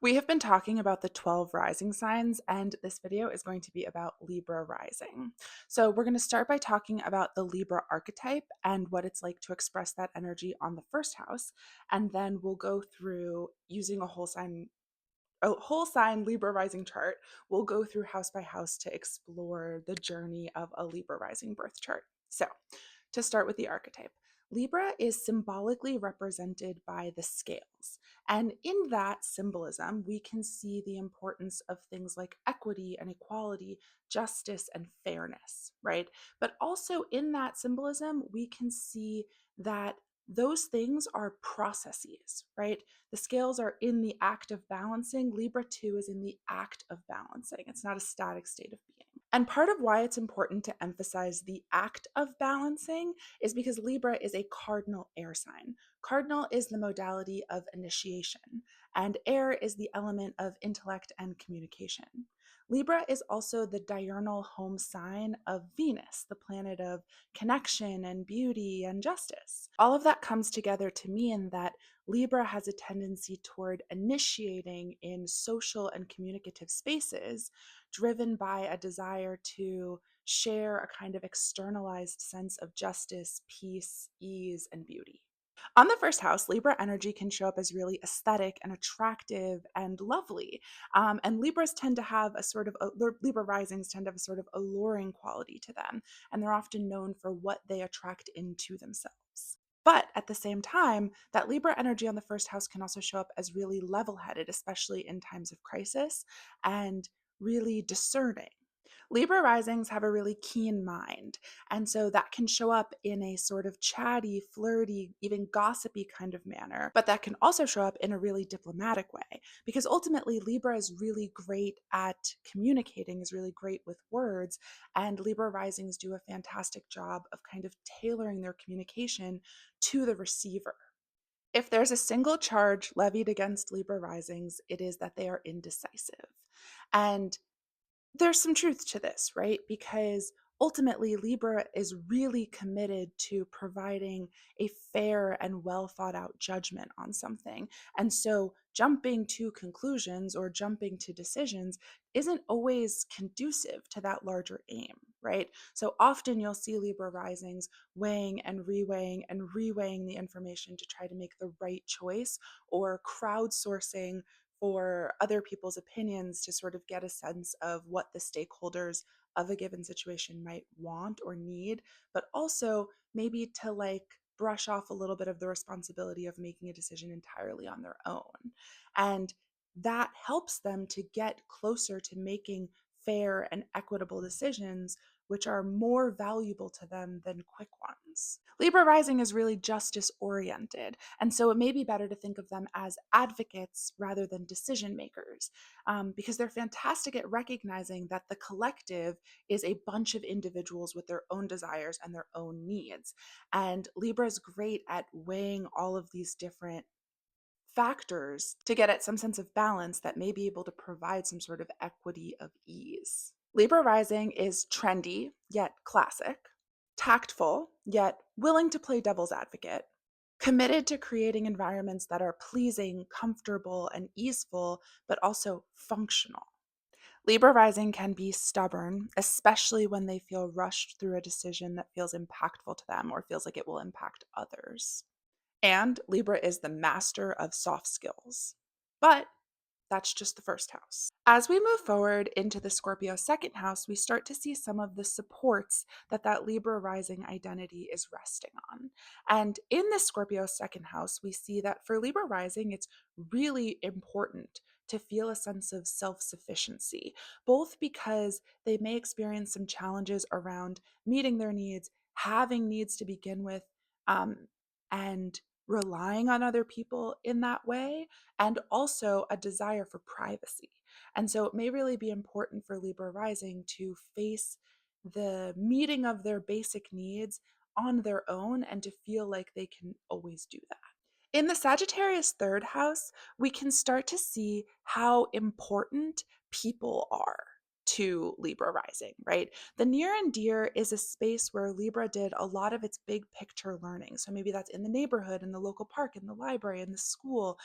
We have been talking about the 12 rising signs, and this video is going to be about Libra rising. So, we're going to start by talking about the Libra archetype and what it's like to express that energy on the first house. And then we'll go through using a whole sign Libra rising chart. We'll go through house by house to explore the journey of a Libra rising birth chart. So, to start with the archetype, Libra is symbolically represented by the scales. And in that symbolism, we can see the importance of things like equity and equality, justice and fairness, right? But also in that symbolism, we can see that those things are processes, right? The scales are in the act of balancing. Libra too is in the act of balancing. It's not a static state of being. And part of why it's important to emphasize the act of balancing is because Libra is a cardinal air sign. Cardinal is the modality of initiation, and air is the element of intellect and communication. Libra is also the diurnal home sign of Venus, the planet of connection and beauty and justice. All of that comes together to mean that Libra has a tendency toward initiating in social and communicative spaces, driven by a desire to share a kind of externalized sense of justice, peace, ease, and beauty. On the first house, Libra energy can show up as really aesthetic and attractive and lovely. And Libras tend to have Libra risings tend to have a sort of alluring quality to them. And they're often known for what they attract into themselves. But at the same time, that Libra energy on the first house can also show up as really level headed, especially in times of crisis, and really discerning. Libra risings have a really keen mind. And so that can show up in a sort of chatty, flirty, even gossipy kind of manner. But that can also show up in a really diplomatic way because ultimately Libra is really great at communicating, is really great with words. And Libra risings do a fantastic job of kind of tailoring their communication to the receiver. If there's a single charge levied against Libra risings, it is that they are indecisive. And there's some truth to this, right? Because ultimately, Libra is really committed to providing a fair and well thought out judgment on something. And so, jumping to conclusions or jumping to decisions isn't always conducive to that larger aim, right? So, often you'll see Libra risings weighing and reweighing the information to try to make the right choice or crowdsourcing for other people's opinions to sort of get a sense of what the stakeholders of a given situation might want or need, but also maybe to like brush off a little bit of the responsibility of making a decision entirely on their own. And that helps them to get closer to making fair and equitable decisions, which are more valuable to them than quick ones. Libra rising is really justice oriented, and so it may be better to think of them as advocates rather than decision makers, because they're fantastic at recognizing that the collective is a bunch of individuals with their own desires and their own needs. And Libra is great at weighing all of these different factors to get at some sense of balance that may be able to provide some sort of equity of ease. Libra rising is trendy, yet classic, tactful, yet willing to play devil's advocate, committed to creating environments that are pleasing, comfortable, and easeful, but also functional. Libra rising can be stubborn, especially when they feel rushed through a decision that feels impactful to them or feels like it will impact others. And Libra is the master of soft skills. But that's just the first house. As we move forward into the Scorpio second house, we start to see some of the supports that Libra rising identity is resting on. And in the Scorpio second house, we see that for Libra rising, it's really important to feel a sense of self sufficiency, both because they may experience some challenges around meeting their needs, having needs to begin with, and relying on other people in that way, and also a desire for privacy. And so it may really be important for Libra rising to face the meeting of their basic needs on their own and to feel like they can always do that. In the Sagittarius third house, we can start to see how important people are. to Libra rising, right? The near and dear is a space where Libra did a lot of its big picture learning. So maybe that's in the neighborhood, in the local park, in the library, in the school,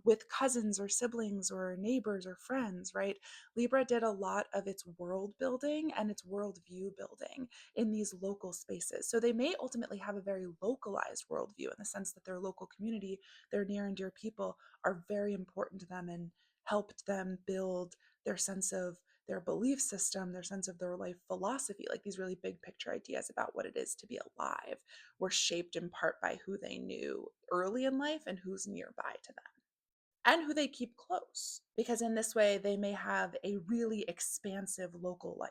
with cousins or siblings or neighbors or friends, right? Libra did a lot of its world building and its worldview building in these local spaces. So they may ultimately have a very localized worldview in the sense that their local community, their near and dear people, are very important to them and helped them build their sense of their belief system, their sense of their life philosophy, like these really big picture ideas about what it is to be alive, were shaped in part by who they knew early in life and who's nearby to them and who they keep close, because in this way they may have a really expansive local life.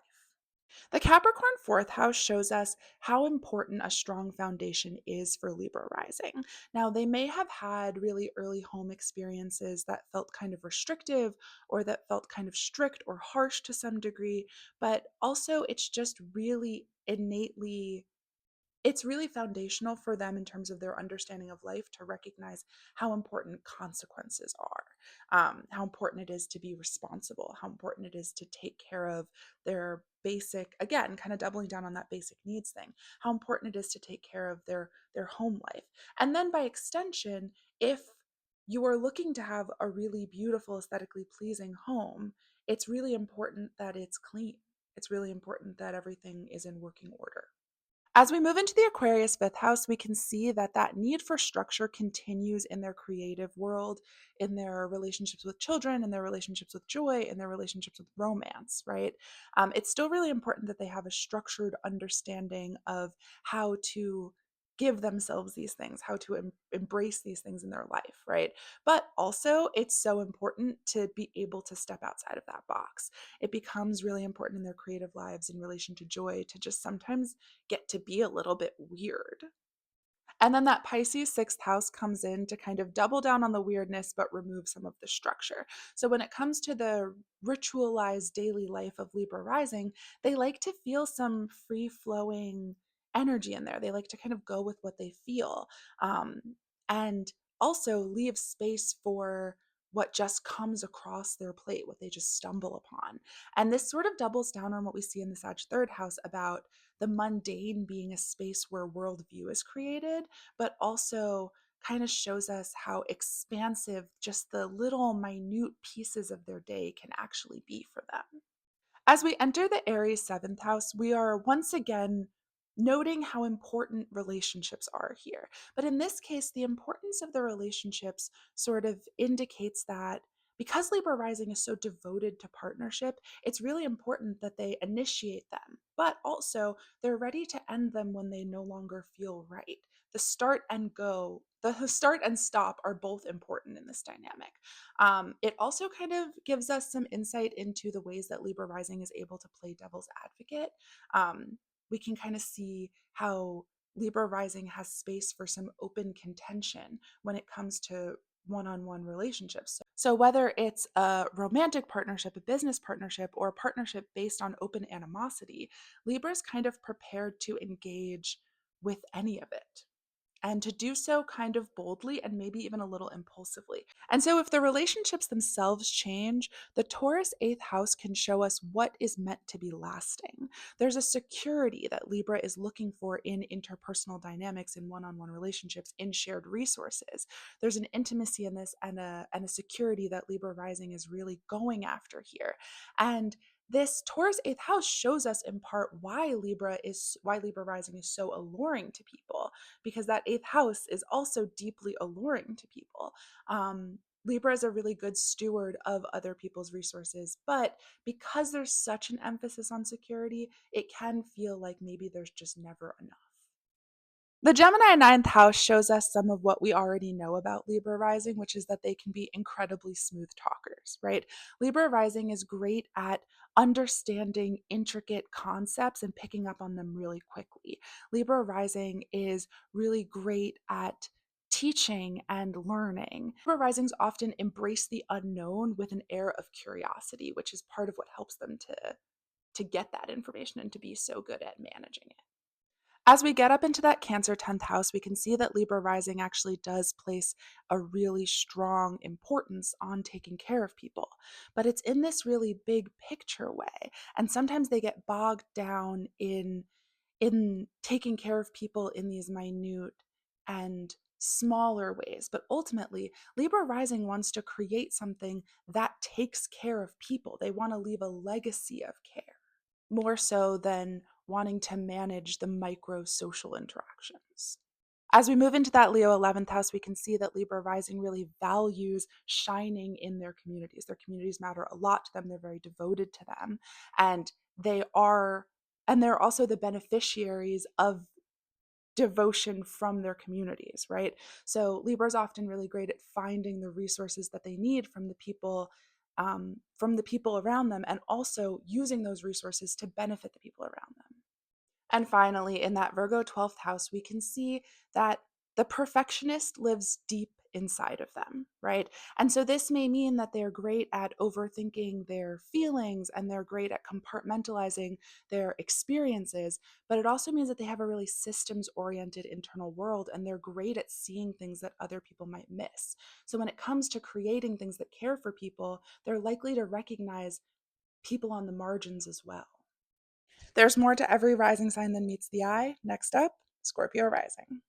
The Capricorn fourth house shows us how important a strong foundation is for Libra rising. Now, they may have had really early home experiences that felt kind of restrictive or that felt kind of strict or harsh to some degree, but also it's just really innately it's really foundational for them in terms of their understanding of life to recognize how important consequences are, how important it is to be responsible, how important it is to take care of their basic, again, kind of doubling down on that basic needs thing, how important it is to take care of their home life. And then by extension, if you are looking to have a really beautiful, aesthetically pleasing home, it's really important that it's clean. It's really important that everything is in working order. As we move into the Aquarius fifth house, we can see that that need for structure continues in their creative world, in their relationships with children, in their relationships with joy, in their relationships with romance, right? It's still really important that they have a structured understanding of how to give themselves these things, how to embrace these things in their life, right? But also, it's so important to be able to step outside of that box. It becomes really important in their creative lives in relation to joy to just sometimes get to be a little bit weird. And then that Pisces sixth house comes in to kind of double down on the weirdness, but remove some of the structure. So when it comes to the ritualized daily life of Libra rising, they like to feel some free flowing energy in there. They like to kind of go with what they feel, um, and also leave space for what just comes across their plate, what they just stumble upon. And this sort of doubles down on what we see in the Sag third house about the mundane being a space where worldview is created, but also kind of shows us how expansive just the little minute pieces of their day can actually be for them. As we enter the Aries seventh house, we are once again noting how important relationships are here. But in this case, the importance of the relationships sort of indicates that because Libra rising is so devoted to partnership, it's really important that they initiate them, but also they're ready to end them when they no longer feel right. The start and stop are both important in this dynamic. It also kind of gives us some insight into the ways that Libra rising is able to play devil's advocate. We can kind of see how Libra rising has space for some open contention when it comes to one-on-one relationships. So whether it's a romantic partnership, a business partnership, or a partnership based on open animosity, Libra's kind of prepared to engage with any of it, and to do so kind of boldly and maybe even a little impulsively. And so, if the relationships themselves change, the Taurus eighth house can show us what is meant to be lasting. There's a security that Libra is looking for in interpersonal dynamics, in one on one relationships, in shared resources. There's an intimacy in this and a security that Libra rising is really going after here. And this Taurus eighth house shows us in part why Libra rising is so alluring to people, because that eighth house is also deeply alluring to people. Libra is a really good steward of other people's resources, but because there's such an emphasis on security, it can feel like maybe there's just never enough. The Gemini ninth house shows us some of what we already know about Libra rising, which is that they can be incredibly smooth talkers, right? Libra rising is great at understanding intricate concepts and picking up on them really quickly. Libra rising is really great at teaching and learning. Libra risings often embrace the unknown with an air of curiosity, which is part of what helps them to get that information and to be so good at managing it. As we get up into that Cancer 10th house, we can see that Libra rising actually does place a really strong importance on taking care of people. But it's in this really big picture way. And sometimes they get bogged down in taking care of people in these minute and smaller ways. But ultimately, Libra rising wants to create something that takes care of people. They want to leave a legacy of care more so than wanting to manage the micro social interactions. As we move into that Leo 11th house, we can see that Libra rising really values shining in their communities. Their communities matter a lot to them. They're very devoted to them. And they are, and they're also the beneficiaries of devotion from their communities, right? So Libra is often really great at finding the resources that they need from the people around them, and also using those resources to benefit the people around them. And finally, in that Virgo 12th house, we can see that the perfectionist lives deep inside of them, right? And so this may mean that they're great at overthinking their feelings and they're great at compartmentalizing their experiences, but it also means that they have a really systems oriented internal world and they're great at seeing things that other people might miss. So when it comes to creating things that care for people, they're likely to recognize people on the margins as well. There's more to every rising sign than meets the eye. Next up, Scorpio rising.